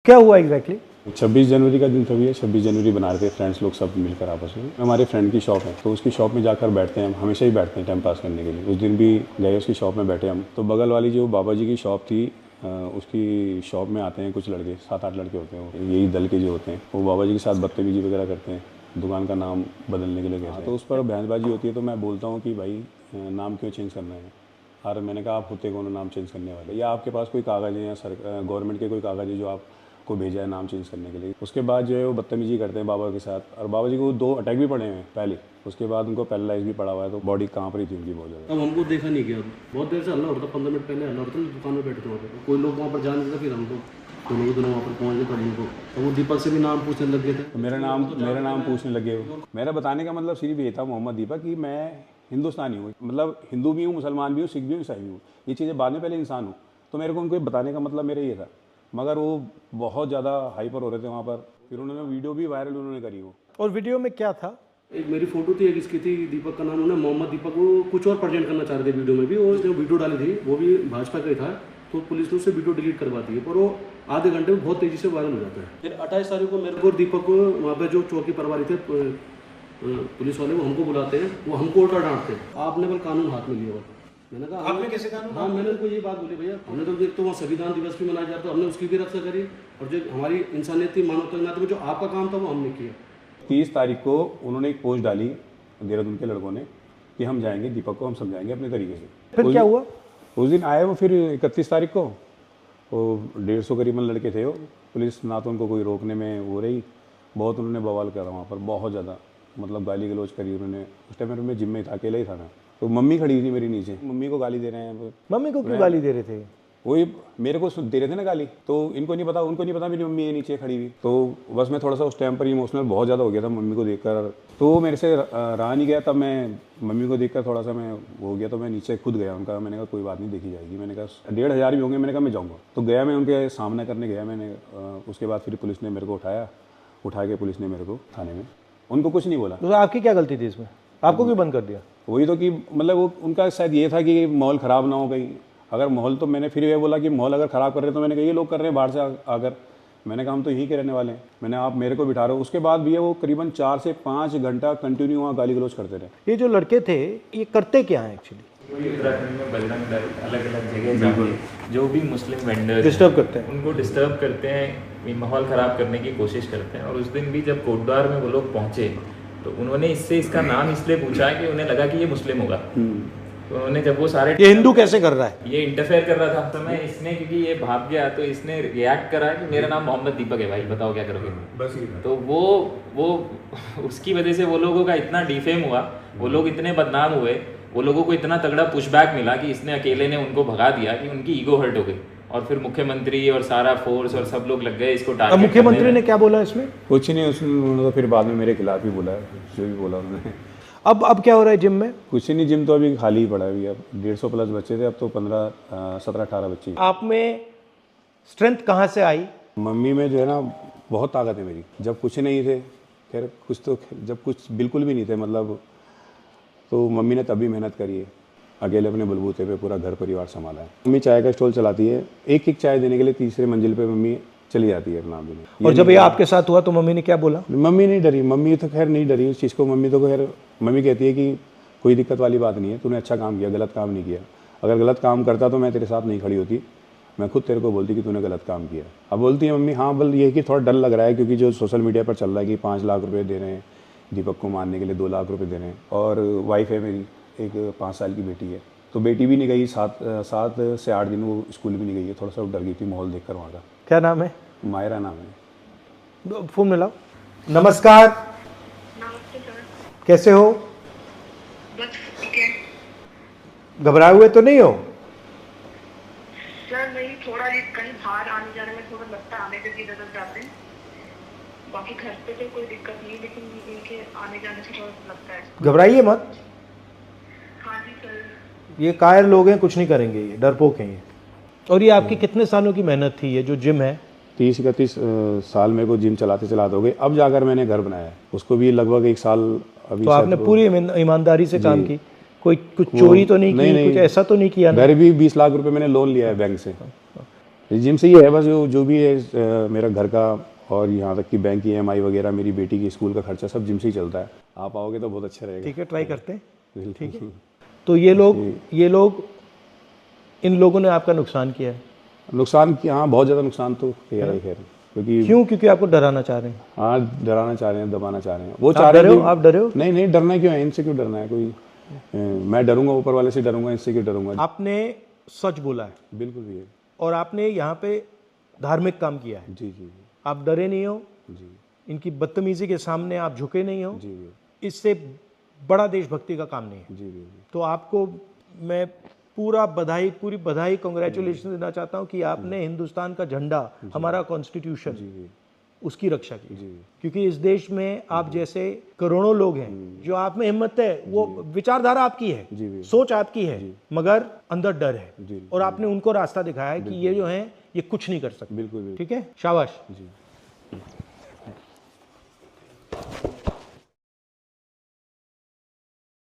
क्या हुआ एग्जैक्टली? 26 जनवरी का दिन था भैया। 26 जनवरी बना रहे थे फ्रेंड्स लोग सब मिलकर आपस में। हमारे फ्रेंड की शॉप है तो उसकी शॉप में जाकर बैठते हैं हम, हमेशा ही बैठते हैं टाइम पास करने के लिए। उस दिन भी गए उसकी शॉप में बैठे हम। तो बगल वाली जो बाबा जी की शॉप थी उसकी शॉप में आते हैं कुछ लड़के, 7-8 लड़के होते हैं, यही दल के जो होते हैं, वो बाबा जी के साथ बदतमीजी वगैरह करते हैं, दुकान का नाम बदलने के लिए कहते हैं। तो उस पर बहसबाजी होती है तो मैं बोलता हूँ कि भाई नाम क्यों चेंज करना है। और मैंने कहा आप होते कौन नाम चेंज करने वाले, या आपके पास कोई कागज़ है या गवर्नमेंट के कोई कागज़ है जो आपको भेजा है नाम चेंज करने के लिए। उसके बाद जो है वो बदतमीजी करते हैं बाबा के साथ, और बाबा जी को 2 अटैक भी पड़े हैं पहले। उसके बाद उनको पैरालाइज भी पड़ा हुआ है, तो बॉडी कांप रही थी उनकी बहुत ज़्यादा। अब हमको देखा नहीं गया, बहुत देर से हल्ला हो रहा था, 15 मिनट पहले हल्ला हो रहा था, दुकान में बैठे थे वहाँ पे, कोई लोग वहाँ पर जा नहीं था। फिर हम लोग दोनों वहाँ पर पहुँच गए तब उनको, तो वो दीपक से भी नाम पूछने लग गए थे। तो मेरा नाम पूछने लगे हो। मेरा बताने का मतलब सिर्फ ये था मोहम्मद दीपक कि मैं हिंदुस्तानी हूँ, मतलब हिंदू भी हूँ, मुसलमान भी हूँ, सिख भी हूँ, ईसाई भी हूँ, ये चीज़ें बाद में, पहले इंसान हूँ। तो मेरे को उनको बताने का मतलब मेरा ये था, मगर वो बहुत ज़्यादा हाइपर हो रहे थे वहाँ पर। फिर उन्होंने वीडियो भी वायरल उन्होंने करी वो। और वीडियो में क्या था? एक मेरी फोटो थी, एक इसकी थी, दीपक का नाम, उन्होंने मोहम्मद दीपक को कुछ और प्रेजेंट करना चाह रहे थे वीडियो में भी, और जो वीडियो डाली थी वो भी भाजपा का ही था। तो पुलिस ने उससे वीडियो डिलीट करवा दी है, पर वो आधे घंटे में बहुत तेज़ी से वायरल हो जाता है। फिर 28 तारीख को मेरे को और दीपक को वहाँ पे जो चौकी प्रभारी थे पुलिस वाले, वो हमको बुलाते हैं, वो हमको उल्टा डांटते हैं, आपने बल कानून हाथ में लिया हुआ। मैंने कहा आपने कैसे कानून? हाँ, मैंने उनको ये बात बोली, भैया हमने तो देख तो वहाँ संविधान दिवस भी मनाया जाता है, हमने उसकी भी रक्षा करी, और जो हमारी इंसानियत थी, मानवता के नाते में जो आपका काम था वो हमने किया। 30 तारीख को उन्होंने एक पोस्ट डाली देहरादून के लड़कों ने कि हम जाएंगे, दीपक को हम समझाएंगे अपने तरीके से। फिर क्या हुआ? उस दिन आए वो, फिर 31 तारीख को वो 150 करीबन लड़के थे वो। पुलिस ना तो उनको कोई रोकने में वो रही, बहुत उन्होंने बवाल करा वहाँ पर, बहुत ज़्यादा, मतलब गाली गलौज करी उन्होंने। उस टाइम मैं जिम में था, अकेला ही था मैं। तो मम्मी खड़ी थी मेरी नीचे, मम्मी को गाली दे रहे हैं। मम्मी को क्यों गाली दे रहे थे? वही मेरे को दे रहे थे ना गाली, तो इनको नहीं पता, उनको नहीं पता मेरी मम्मी है नीचे खड़ी हुई। तो बस मैं थोड़ा सा उस टाइम पर इमोशनल बहुत ज़्यादा हो गया था मम्मी को देखकर, तो वो मेरे से रहा नहीं गया। तब मैं मम्मी को देखकर थोड़ा सा मैं हो गया, तो मैं नीचे खुद गया उनका। मैंने कहा कोई बात नहीं, देखी जाएगी। मैंने कहा 1500 भी होंगे, मैंने कहा मैं जाऊँगा। तो गया, मैं उनके सामना करने गया मैंने। उसके बाद फिर पुलिस ने मेरे को उठा के पुलिस ने मेरे को थाने में, उनको कुछ नहीं बोला। तो आपकी क्या गलती थी इसमें? आपको क्यों बंद कर दिया? वही तो कि मतलब वो उनका शायद ये था कि माहौल ख़राब ना हो कहीं। अगर माहौल, तो मैंने फिर ये बोला कि माहौल अगर ख़राब कर रहे हैं, तो मैंने कहा ये लोग कर रहे हैं बाहर से आकर। मैंने कहा हम तो यहीं के रहने वाले हैं। मैंने आप मेरे को बिठा रहे हो। उसके बाद भी वो करीबन 4 से 5 घंटा कंटिन्यू वहाँ गाली गलौज करते रहे। ये जो लड़के थे ये करते क्या हैं एक्चुअली? उत्तराखंड में बजरंग दल अलग अलग जगह जाके जो भी मुस्लिम वेंडर डिस्टर्ब करते हैं, उनको डिस्टर्ब करते हैं, माहौल ख़राब करने की कोशिश करते हैं। और उस दिन भी जब कोटद्वार में वो लोग पहुँचे तो उन्होंने इसका नाम इसलिए पूछा कि उन्हें लगा कि ये मुस्लिम होगा। तो उन्होंने जब वो सारे, ये हिंदू कैसे कर रहा है, ये इंटरफेयर कर रहा था, तो मैं इसने, क्योंकि ये भाग गया तो इसने रिएक्ट करा कि मेरा नाम मोहम्मद दीपक है भाई, बताओ क्या करोगे। बस तो वो उसकी वजह से वो लोगों का इतना डिफेम हुआ, वो लोग इतने बदनाम हुए, वो लोगों को इतना तगड़ा पुशबैक मिला कि इसने अकेले ने उनको भगा दिया कि उनकी ईगो हर्ट हो गई। और फिर मुख्यमंत्री और सारा फोर्स और सब लोग लग गए इसको टारगेट। मुख्यमंत्री ने क्या बोला इसमें? कुछ नहीं, उन्होंने तो फिर बाद में मेरे खिलाफ ही बोला है, जो भी बोला उन्होंने। अब क्या हो रहा है जिम में? कुछ नहीं, जिम तो अभी खाली ही पड़ा है। अभी अब 150 प्लस बच्चे थे, अब तो 17-18 बच्चे। आप में स्ट्रेंथ कहाँ से आई? मम्मी में जो है ना बहुत ताकत है मेरी। जब कुछ नहीं थे, खैर कुछ तो, जब कुछ बिल्कुल भी नहीं थे मतलब, तो मम्मी ने तभी मेहनत करी है, अकेले अपने बलबूते पे पूरा घर परिवार संभाला है। मम्मी चाय का स्टॉल चलाती है, एक चाय देने के लिए 3रे मंजिल पे मम्मी चली जाती है नाम देने। और जब ये आपके साथ हुआ तो मम्मी ने क्या बोला? मम्मी नहीं डरी, मम्मी तो खैर नहीं डरी उस चीज़ को। मम्मी तो खैर, मम्मी कहती है कि कोई दिक्कत वाली बात नहीं है, तूने अच्छा काम किया, गलत काम नहीं किया। अगर गलत काम करता तो मैं तेरे साथ नहीं खड़ी होती, मैं खुद तेरे को बोलती कि तूने गलत काम किया। अब बोलती है मम्मी हाँ, बल ये कि थोड़ा डर लग रहा है, क्योंकि जो सोशल मीडिया पर चल रहा है कि 5 लाख रुपये दे रहे हैं दीपक को मारने के लिए, 2 लाख रुपये दे रहे हैं। और वाइफ है मेरी, एक 5 साल की बेटी है, तो बेटी भी नहीं गई, 7 से 8 दिन वो स्कूल भी नहीं गई है। थोड़ा सा डर गई थी माहौल देखकर वहाँ का। क्या नाम है? मायरा नाम है। फोन मिलाओ। नमस्कार। नमस्ते सर। कैसे हो? बस ठीक है। घबराए हुए तो नहीं हो? सर नहीं, थोड़ा ये कहीं बाहर आने जाने में थोड़ा लगता है, आने के इधर उधर जाते हैं, बाकी घर पे तो कोई दिक्कत नहीं, लेकिन इनके आने जाने से थोड़ा लगता है। घबराइए मत। हाँ जी सर। ये कायर लोग हैं, कुछ नहीं करेंगे, ये डरपोक हैं ये। और ये आपकी कितने सालों की मेहनत थी, ये जो जिम है? 30-31 साल मेरे को जिम चलाते हो गए, अब जाकर मैंने घर बनाया है। उसको भी लगभग 1 साल अभी। तो आपने पूरी ईमानदारी से काम की, कुछ चोरी तो नहीं की, कुछ ऐसा तो नहीं किया ना? घर भी 20 लाख रुपए मैंने लोन लिया है बैंक से। जिम से ये है बस, जो भी है मेरा घर का और यहाँ तक कि बैंक की EMI वगैरह, मेरी बेटी की स्कूल का खर्चा सब जिम से ही चलता है। आप आओगे तो बहुत अच्छा रहेगा। ठीक है, ट्राई करते हैं। बिल्कुल। ठीक है, तो ये लोग इन लोगों ने आपका नुकसान किया है। नुकसान की, हाँ बहुत ज़्यादा नुकसान तो खैर है, क्योंकि क्योंकि आपको डराना चाह रहे हैं। हाँ, डराना चाह रहे हैं, दबाना चाह रहे हैं। वो चाह आप रहे डरे हैं हो? आप डरे हो? नहीं नहीं, डरना क्यों है, इनसे क्यों डरना है कोई। मैं डरूंगा ऊपर वाले से डरूंगा, इससे क्यों डरूंगा। आपने सच बोला है बिल्कुल भी है। और आपने यहाँ पे धार्मिक काम किया है। जी जी जी आप डरे नहीं हो, जी इनकी बदतमीजी के सामने आप झुके नहीं हो। जी जी इससे बड़ा देशभक्ति का काम नहीं है। जी जी तो आपको मैं पूरी बधाई कांग्रेचुलेशन देना चाहता हूँ कि आपने हिंदुस्तान का झंडा, हमारा कॉन्स्टिट्यूशन, जी उसकी रक्षा की। जी क्योंकि इस देश में आप जैसे करोड़ों लोग हैं, जो आप में हिम्मत है, वो विचारधारा आपकी है, जी सोच आपकी है, मगर अंदर डर है। जी और आपने उनको रास्ता दिखाया है कि ये जो है ये कुछ नहीं कर सकते। बिल्कुल बिल्कुल। ठीक है, शाबाश। जी।